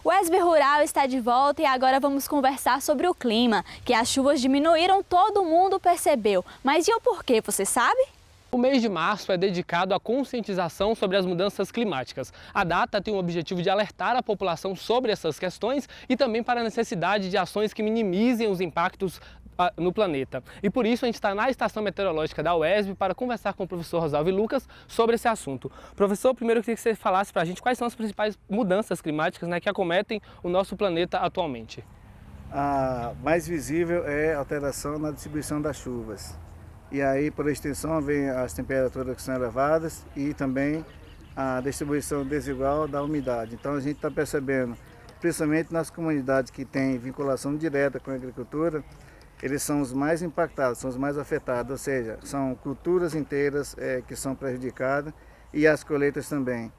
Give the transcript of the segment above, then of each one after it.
O ESB Rural está de volta e agora vamos conversar sobre o clima, que as chuvas diminuíram, todo mundo percebeu. Mas e o porquê, você sabe? O mês de março é dedicado à conscientização sobre as mudanças climáticas. A data tem o objetivo de alertar a população sobre essas questões e também para a necessidade de ações que minimizem os impactos no planeta. E por isso a gente está na Estação Meteorológica da UESB para conversar com o professor Rosalvo Lucas sobre esse assunto. Professor, primeiro eu queria que você falasse para a gente quais são as principais mudanças climáticas, que acometem o nosso planeta atualmente. A mais visível é a alteração na distribuição das chuvas. E aí, por extensão, vem as temperaturas que são elevadas e também a distribuição desigual da umidade. Então a gente está percebendo, principalmente nas comunidades que têm vinculação direta com a agricultura, eles são os mais impactados, são os mais afetados, ou seja, são culturas inteiras que são prejudicadas e as colheitas também.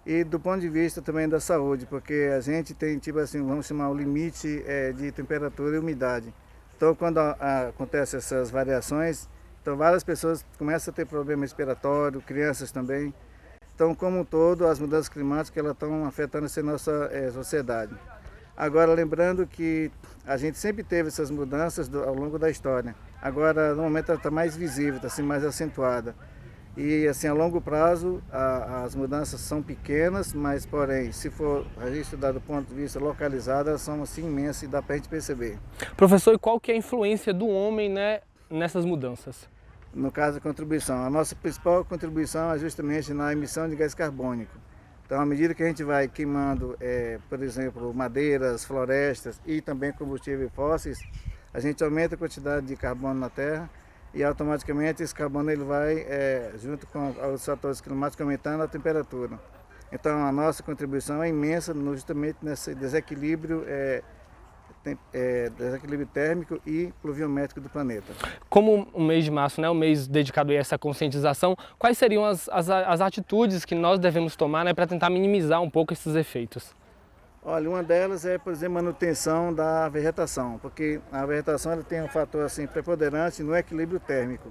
E do ponto de vista também da saúde, porque a gente tem, tipo assim, vamos chamar o limite de temperatura e umidade. Então quando acontecem essas variações, então várias pessoas começam a ter problema respiratório, crianças também. Então, como um todo, as mudanças climáticas elas estão afetando essa nossa sociedade. Agora, lembrando que a gente sempre teve essas mudanças ao longo da história. Agora, no momento, ela está mais visível, está assim, mais acentuada. E, assim, a longo prazo, as mudanças são pequenas, mas, porém, se for a gente estudar do ponto de vista localizado, elas são, assim, imensas e dá para a gente perceber. Professor, e qual que é a influência do homem, nessas mudanças? No caso da contribuição, a nossa principal contribuição é justamente na emissão de gás carbônico. Então, à medida que a gente vai queimando, por exemplo, madeiras, florestas e também combustíveis fósseis, a gente aumenta a quantidade de carbono na Terra e automaticamente esse carbono ele vai, junto com os fatores climáticos, aumentando a temperatura. Então, a nossa contribuição é imensa justamente nesse desequilíbrio desequilíbrio térmico e pluviométrico do planeta. Como o mês de março é um mês dedicado a essa conscientização, quais seriam as atitudes que nós devemos tomar para tentar minimizar um pouco esses efeitos? Olha, uma delas é, por exemplo, a manutenção da vegetação, porque a vegetação ela tem um fator assim, preponderante no equilíbrio térmico.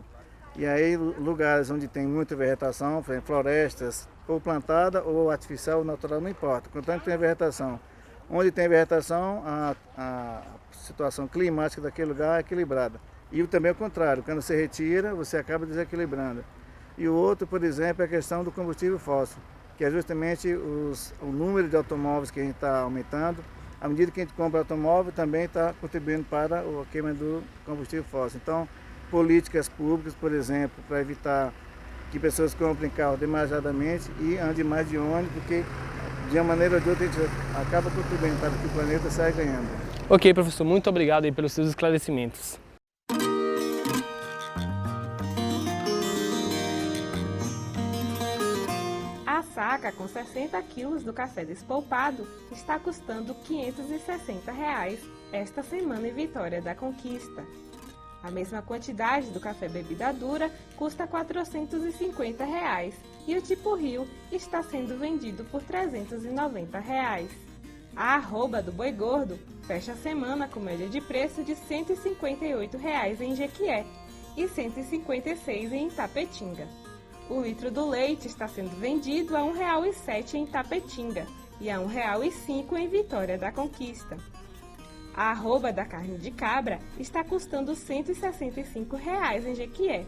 E aí, lugares onde tem muita vegetação, florestas, ou plantada ou artificial ou natural, não importa, contanto tem vegetação. Onde tem vegetação, a situação climática daquele lugar é equilibrada. E também o contrário, quando você retira, você acaba desequilibrando. E o outro, por exemplo, é a questão do combustível fóssil, que é justamente o número de automóveis que a gente está aumentando. À medida que a gente compra automóvel, também está contribuindo para a queima do combustível fóssil. Então, políticas públicas, por exemplo, para evitar que pessoas comprem carro demasiadamente e andem mais de ônibus, porque de uma maneira ou de outra a gente acaba contribuindo para que o planeta saia ganhando. Ok, professor, muito obrigado pelos seus esclarecimentos. A saca com 60 quilos do café despolpado está custando R$ 560 esta semana em Vitória da Conquista. A mesma quantidade do café bebida dura custa R$ 450 e o tipo Rio está sendo vendido por R$ 390. A arroba do boi gordo fecha a semana com média de preço de R$ 158 em Jequié e R$ 156 em Itapetinga. O litro do leite está sendo vendido a R$ 1,07 em Itapetinga e a R$ 1,05 em Vitória da Conquista. A arroba da carne de cabra está custando R$ 165 em Jequié.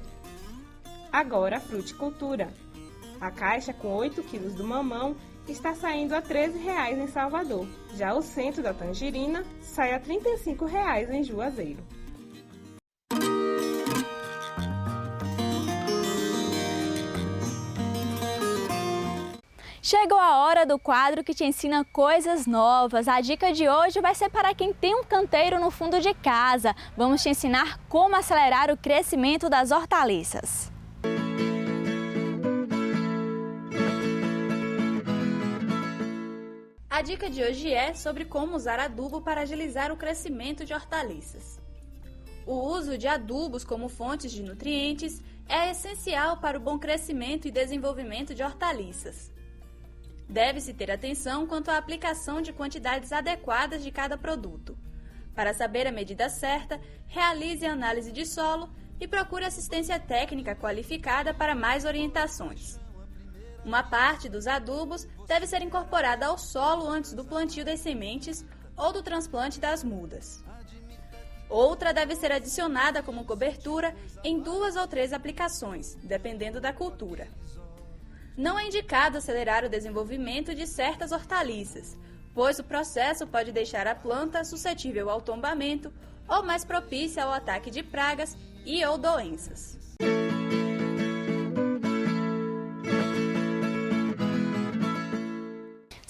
Agora a fruticultura. A caixa com 8 quilos do mamão está saindo a R$ 13 em Salvador. Já o centro da tangerina sai a R$ 35 em Juazeiro. Chegou a hora do quadro que te ensina coisas novas. A dica de hoje vai ser para quem tem um canteiro no fundo de casa. Vamos te ensinar como acelerar o crescimento das hortaliças. A dica de hoje é sobre como usar adubo para agilizar o crescimento de hortaliças. O uso de adubos como fontes de nutrientes é essencial para o bom crescimento e desenvolvimento de hortaliças. Deve-se ter atenção quanto à aplicação de quantidades adequadas de cada produto. Para saber a medida certa, realize a análise de solo e procure assistência técnica qualificada para mais orientações. Uma parte dos adubos deve ser incorporada ao solo antes do plantio das sementes ou do transplante das mudas. Outra deve ser adicionada como cobertura em 2 ou 3 aplicações, dependendo da cultura. Não é indicado acelerar o desenvolvimento de certas hortaliças, pois o processo pode deixar a planta suscetível ao tombamento ou mais propícia ao ataque de pragas e ou doenças.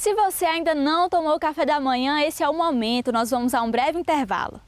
Se você ainda não tomou o café da manhã, esse é o momento, nós vamos a um breve intervalo.